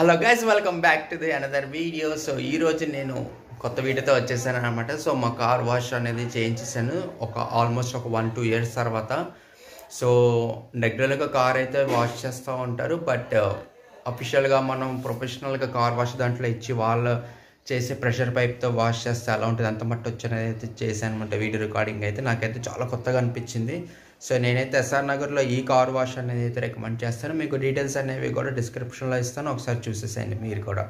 Hello guys, welcome back to the another video. So ఈరోజు నేను కొత్త వీడియోతో వచ్చేసాను అనమాట. సో మా కార్ వాష్ అనేది చేయించేసాను ఆల్మోస్ట్ ఒక 1-2 ఇయర్స్ తర్వాత. సో రెగ్యులర్గా కార్ అయితే వాష్ చేస్తూ ఉంటారు, బట్ అఫీషియల్గా మనం ప్రొఫెషనల్గా కార్ వాష్ దాంట్లో ఇచ్చి వాళ్ళు చేసే ప్రెషర్ పైప్తో వాష్ చేస్తే ఎలా ఉంటుంది, అంత మట్టి వచ్చనేది అయితే చేశాను అనమాట. వీడియో రికార్డింగ్ అయితే నాకైతే చాలా కొత్తగా అనిపించింది. సో నేనైతే ఎస్ఆర్ నగర్లో ఈ కార్ వాష్ అనేది అయితే రికమెండ్ చేస్తాను. మీకు డీటెయిల్స్ అనేవి కూడా డిస్క్రిప్షన్లో ఇస్తాను, ఒకసారి చూసేసేయండి మీరు కూడా.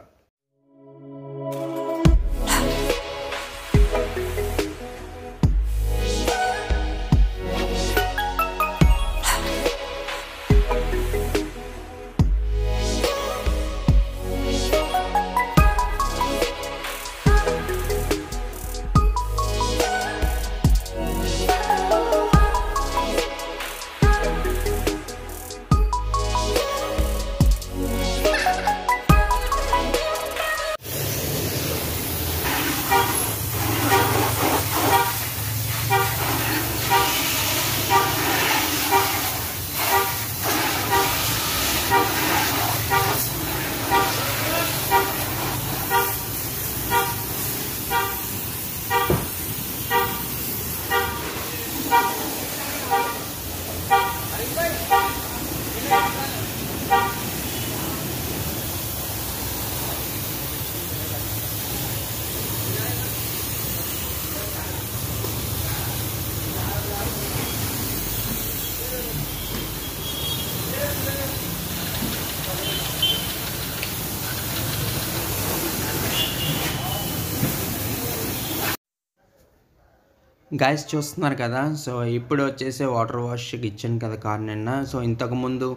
గాయస్ చూస్తున్నారు కదా, సో ఇప్పుడు వచ్చేసి వాటర్ వాష్కి ఇచ్చాను కదా కార్ నిన్న. సో ఇంతకుముందు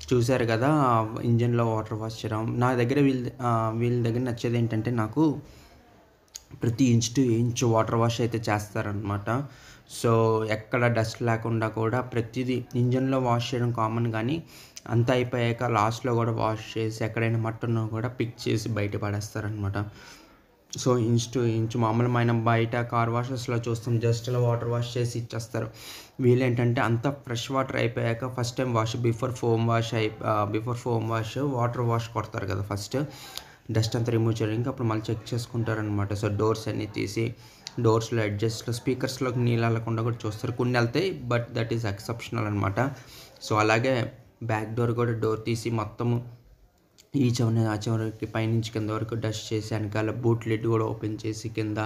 చూశారు కదా ఇంజన్లో వాటర్ వాష్ చేయడం. నా దగ్గర వీళ్ళ దగ్గర నచ్చేది ఏంటంటే, నాకు ప్రతి inch to inch water wash అయితే చేస్తారనమాట. సో ఎక్కడ డస్ట్ లేకుండా కూడా ప్రతిదీ ఇంజన్లో వాష్ చేయడం కామన్, కానీ అంతా అయిపోయాక లాస్ట్లో కూడా వాష్ చేసి ఎక్కడైనా మట్టున్నా కూడా పిక్ చేసి బయట పడేస్తారనమాట. సో ఇంచ్ టు ఇంచ్ మామూలుమైన బయట కార్ వాషెస్లో చూస్తాం, జస్ట్ అలా వాటర్ వాష్ చేసి ఇచ్చేస్తారు. వీళ్ళేంటంటే అంత ఫ్రెష్ వాటర్ అయిపోయాక first time wash before foam wash water wash కొడతారు కదా, ఫస్ట్ డస్ట్ అంతా రిమూవ్ చేయడానికి. అప్పుడు మళ్ళీ చెక్ చేసుకుంటారనమాట. సో డోర్స్ అన్నీ తీసి డోర్స్లో అడ్జస్ట్లో స్పీకర్స్లోకి నీళ్ళు వెళ్ళకుండా కూడా చూస్తారు. కొన్ని వెళ్తాయి, బట్ దట్ ఈస్ ఎక్సెప్షనల్ అనమాట. సో అలాగే బ్యాక్ డోర్ కూడా డోర్ తీసి మొత్తము ఈ చివరి ఆ చివరికి పైనుంచి కింద వరకు డస్ట్ చేసి, వెనకాల బూట్ లిడ్ కూడా ఓపెన్ చేసి కింద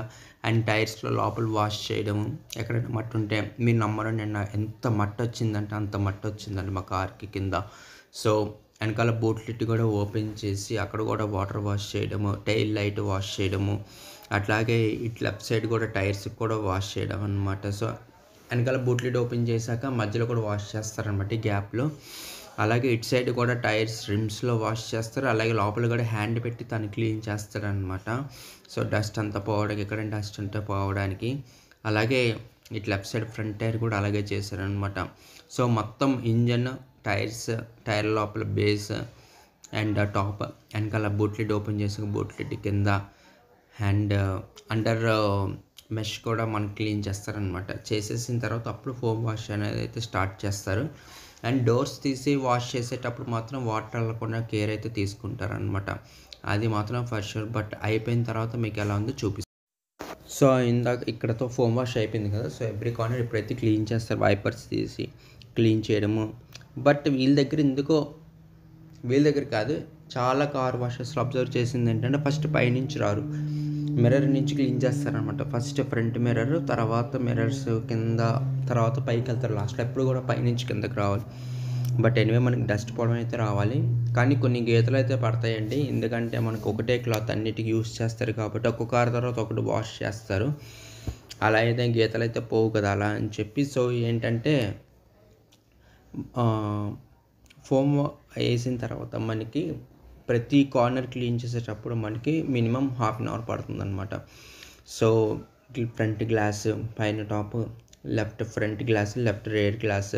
అండ్ టైర్స్లో లోపల వాష్ చేయడము. ఎక్కడైనా మట్టి ఉంటే మీరు నమ్మరు, నిన్న ఎంత మట్టి వచ్చిందంటే అంత మట్టి వచ్చిందండి మా కార్కి కింద. సో వెనకాల బూట్ లిడ్ కూడా ఓపెన్ చేసి అక్కడ కూడా వాటర్ వాష్ చేయడము, టైల్ లైట్ వాష్ చేయడము, అట్లాగే ఇటు లెఫ్ట్ సైడ్ కూడా టైర్స్కి కూడా వాష్ చేయడం అనమాట. సో వెనకాల బూట్ లిడ్ ఓపెన్ చేశాక మధ్యలో కూడా వాష్ చేస్తారనమాట ఈ గ్యాప్లో. అలాగే ఇటు సైడ్ కూడా టైర్స్ రిమ్స్లో వాష్ చేస్తారు. అలాగే లోపల కూడా హ్యాండ్ పెట్టి తను క్లీన్ చేస్తారనమాట. సో డస్ట్ అంతా పోవడానికి, ఎక్కడ డస్ట్ ఉంటే పోవడానికి. అలాగే ఇటు లెఫ్ట్ సైడ్ ఫ్రంట్ టైర్ కూడా అలాగే చేశారనమాట. సో మొత్తం ఇంజన్, టైర్ లోపల బేస్ అండ్ టాప్, వెనకాల బూట్ లిడ్ ఓపెన్ చేసి బూట్ లిడ్ కింద అండ్ అండర్ మెష్ కూడా మనకి క్లీన్ చేస్తారనమాట. చేసేసిన తర్వాత అప్పుడు ఫోమ్ వాష్ అనేది అయితే స్టార్ట్ చేస్తారు. అండ్ డోర్స్ తీసి వాష్ చేసేటప్పుడు మాత్రం వాటర్ వెళ్ళకుండా కేర్ అయితే తీసుకుంటారనమాట. అది మాత్రం ఫర్ షూర్. బట్ అయిపోయిన తర్వాత మీకు ఎలా ఉందో చూపిస్తాను. సో ఇందాక ఇక్కడతో ఫోమ్ వాష్ అయిపోయింది కదా, సో ఎవ్రీ కార్నర్ ఇప్పుడైతే క్లీన్ చేస్తారు, వైపర్స్ తీసి క్లీన్ చేయడము. బట్ వీళ్ళ దగ్గర కాదు, చాలా కార్ వాషెస్లో అబ్జర్వ్ చేసింది ఏంటంటే, ఫస్ట్ పైనుంచి రారు, మిర్రర్ నుంచి క్లీన్ చేస్తారనమాట. ఫస్ట్ ఫ్రంట్ మిర్రర్, తర్వాత మిర్రర్స్ కింద, తర్వాత పైకి వెళ్తారు లాస్ట్లో. ఎప్పుడు కూడా పైనుంచి కిందకి రావాలి. బట్ ఎనివే మనకి డస్ట్ పోవడం అయితే రావాలి, కానీ కొన్ని గీతలు అయితే పడతాయండి. ఎందుకంటే మనకు ఒకటే క్లాత్ అన్నిటికీ యూస్ చేస్తారు కాబట్టి ఒక్కొక్క కార్ తర్వాత ఒకటి వాష్ చేస్తారు. అలా అయితే గీతలు అయితే పోవు కదా, అలా అని చెప్పి. సో ఏంటంటే ఫోమ్ వేసిన తర్వాత మనకి ప్రతి కార్నర్ క్లీన్ చేసేటప్పుడు మనకి మినిమం ½ అన్ అవర్ పడుతుంది అనమాట. సో ఫ్రంట్ గ్లాస్, పైన top, left front glass, left rear glass,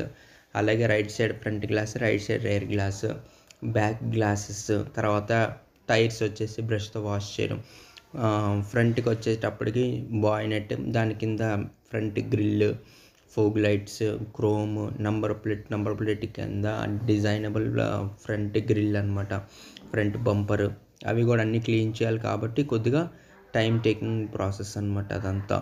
అలాగే right side front glass, right side rear glass, back glasses, తర్వాత టైర్స్ వచ్చేసి బ్రష్తో వాష్ చేయడం. ఫ్రంట్కి వచ్చేటప్పటికి బాయినెట్, దాని కింద front grille, fog lights, chrome, number plate కింద డిజైనబుల్ ఫ్రంట్ గ్రిల్ అనమాట. ఫ్రంట్ బంపర్ అవి కూడా అన్నీ క్లీన్ చేయాలి కాబట్టి కొద్దిగా టైం టేకింగ్ ప్రాసెస్ అనమాట అదంతా.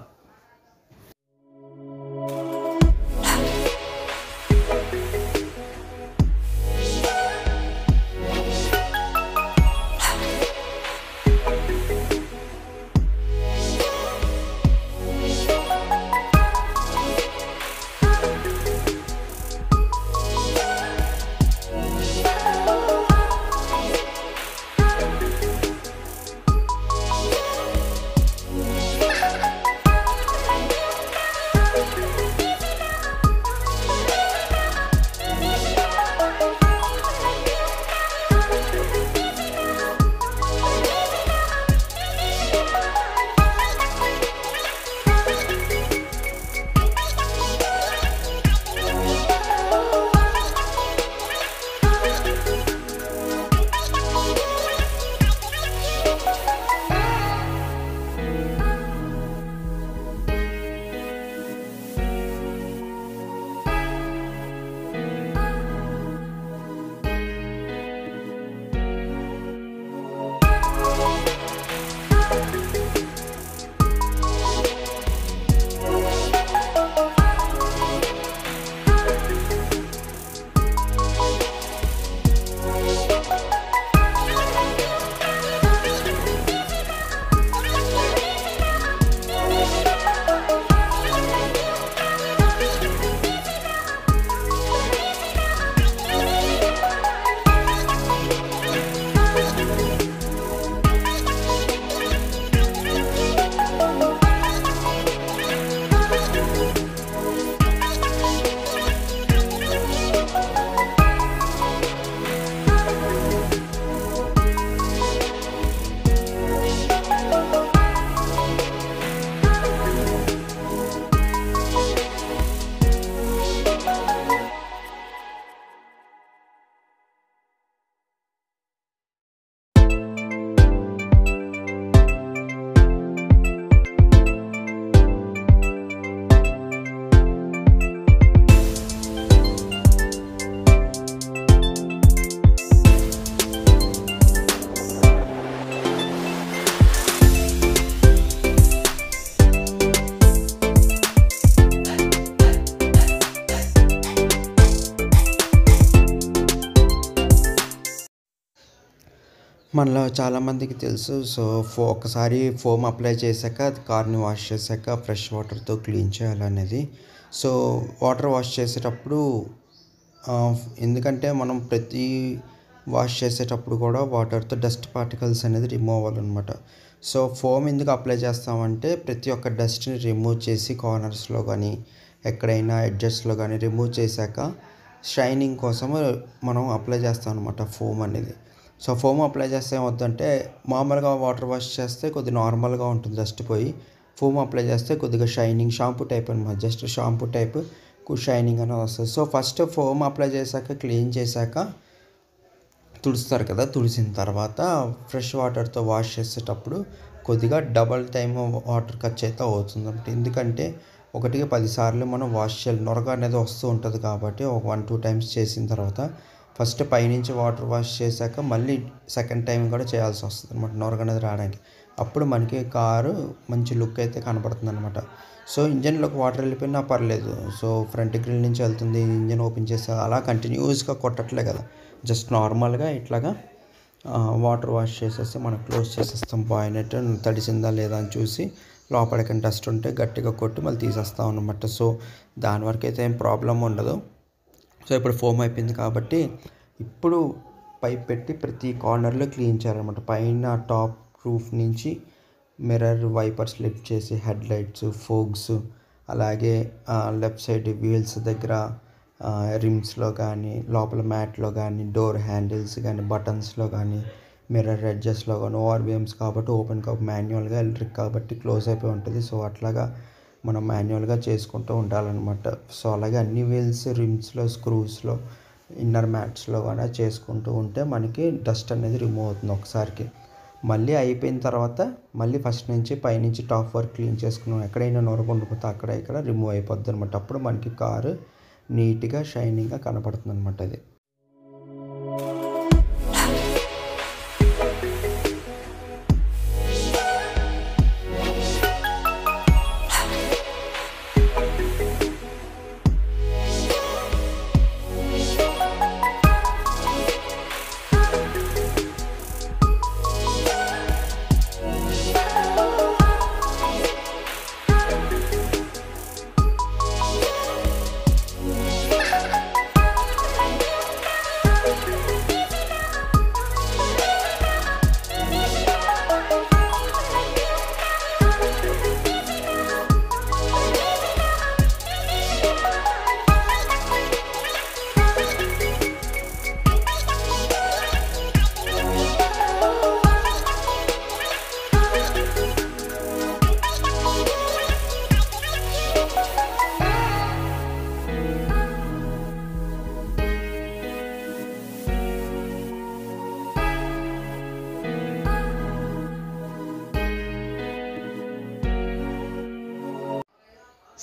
మనలో చాలామందికి తెలుసు. సో, ఒకసారి ఫోమ్ అప్లై చేశాక అది కార్‌ని వాష్ చేశాక ఫ్రెష్ వాటర్‌తో క్లీన్ చేయాలనేది. సో, వాటర్ వాష్ చేసేటప్పుడు ఎందుకంటే మనం ప్రతి వాష్ చేసేటప్పుడు కూడా వాటర్‌తో డస్ట్ పార్టికల్స్ అనేది రిమూవ్ అవ్వాలన్నమాట. సో, ఫోమ్ ఎందుకు అప్లై చేస్తామంటే ప్రతి ఒక్క డస్ట్‌ని రిమూవ్ చేసి కార్నర్స్‌లో కానీ ఎక్కడైనా ఎడ్జెస్‌లో కానీ రిమూవ్ చేశాక షైనింగ్ కోసం మనం అప్లై చేస్తాం అనమాట ఫోమ్ అనేది. సో, ఫోమ్ అప్లై చేస్తే ఏమవుద్దంటే మామూలుగా వాటర్ వాష్ చేస్తే కొద్దిగా నార్మల్గా ఉంటుంది డస్ట్ పోయి. ఫోమ్ అప్లై చేస్తే కొద్దిగా షైనింగ్ షాంపూ టైప్ అనమాట. జస్ట్ షాంపూ టైప్ షైనింగ్ అనేది వస్తుంది. సో, ఫస్ట్ ఫోమ్ అప్లై చేశాక క్లీన్ చేశాక తుడుస్తారు కదా. తుడిసిన తర్వాత ఫ్రెష్ వాటర్తో వాష్ చేసేటప్పుడు కొద్దిగా డబల్ టైమ్ వాటర్ ఖర్చు అయితే అవుతుందన్నమాట. ఎందుకంటే 1కి 10 సార్లు మనం వాష్ చేయాలి. నొరగ అనేది వస్తూ ఉంటుంది కాబట్టి ఒక 1-2 టైమ్స్ చేసిన తర్వాత ఫస్ట్ పైనుంచి వాటర్ వాష్ చేశాక మళ్ళీ సెకండ్ టైం కూడా చేయాల్సి వస్తుంది అనమాట నొరగ అనేది రావడానికి. అప్పుడు మనకి కారు మంచి లుక్ అయితే కనపడుతుంది అనమాట. సో, ఇంజన్లోకి వాటర్ వెళ్ళిపోయినా పర్లేదు. సో, ఫ్రంట్ గ్రిల్ నుంచి వెళ్తుంది, ఇంజన్ ఓపెన్ చేస్తే అలా కంటిన్యూస్గా కొట్టట్లే కదా. జస్ట్ నార్మల్గా ఇట్లాగా వాటర్ వాష్ చేసేస్తే మనం క్లోజ్ చేసేస్తాం. బాయినెట్ తడిసిందా లేదా అని చూసి లోపలికి డస్ట్ ఉంటే గట్టిగా కొట్టి మళ్ళీ తీసేస్తాం అనమాట. సో, దాని వరకు అయితే ఏం ప్రాబ్లం ఉండదు. సో, ఇప్పుడు ఫోమ్ అయిపోయింది కాబట్టి ఇప్పుడు పైప్ పెట్టి ప్రతి కార్నర్లో క్లీన్ చేయాలన్నమాట. పైన టాప్ రూఫ్ నుంచి మిర్రర్ వైపర్స్ లిఫ్ట్ చేసి హెడ్ లైట్స్, ఫోగ్స్, అలాగే లెఫ్ట్ సైడ్ వీల్స్ దగ్గర రిమ్స్లో కానీ లోపల మ్యాట్లో కానీ డోర్ హ్యాండిల్స్ కానీ బటన్స్లో కానీ మిర్రర్ ఎడ్జెస్లో కానీ ఓఆర్బిఎమ్స్ కాబట్టి ఓపెన్ కప్ మాన్యువల్గా ఎలక్ట్రిక్ కాబట్టి క్లోజ్ అయిపోయి ఉంటుంది. సో, అట్లాగా మనం మాన్యువల్గా చేసుకుంటూ ఉండాలన్నమాట. సో, అలాగే అన్ని వీల్స్ రిమ్స్లో స్క్రూస్లో ఇన్నర్ మ్యాట్స్లో కూడా చేసుకుంటూ ఉంటే మనకి డస్ట్ అనేది రిమూవ్ అవుతుంది ఒకసారికి. మళ్ళీ అయిపోయిన తర్వాత మళ్ళీ ఫస్ట్ నుంచి పైనుంచి టాప్ వరకు క్లీన్ చేసుకున్నాం. ఎక్కడైనా నొరగ ఉండిపోతే అక్కడ ఇక్కడ రిమూవ్ అయిపోద్ది అనమాట. అప్పుడు మనకి కారు నీట్గా షైనింగ్గా కనపడుతుంది అనమాట. అది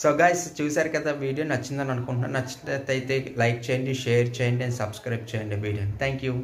సో గైస్ చూసారు కదా, వీడియో నచ్చిందని అనుకుంటున్నాను. నచ్చినట్లయితే లైక్ చేయండి, షేర్ చేయండి అండ్ సబ్స్క్రైబ్ చేయండి వీడియోని. Thank you.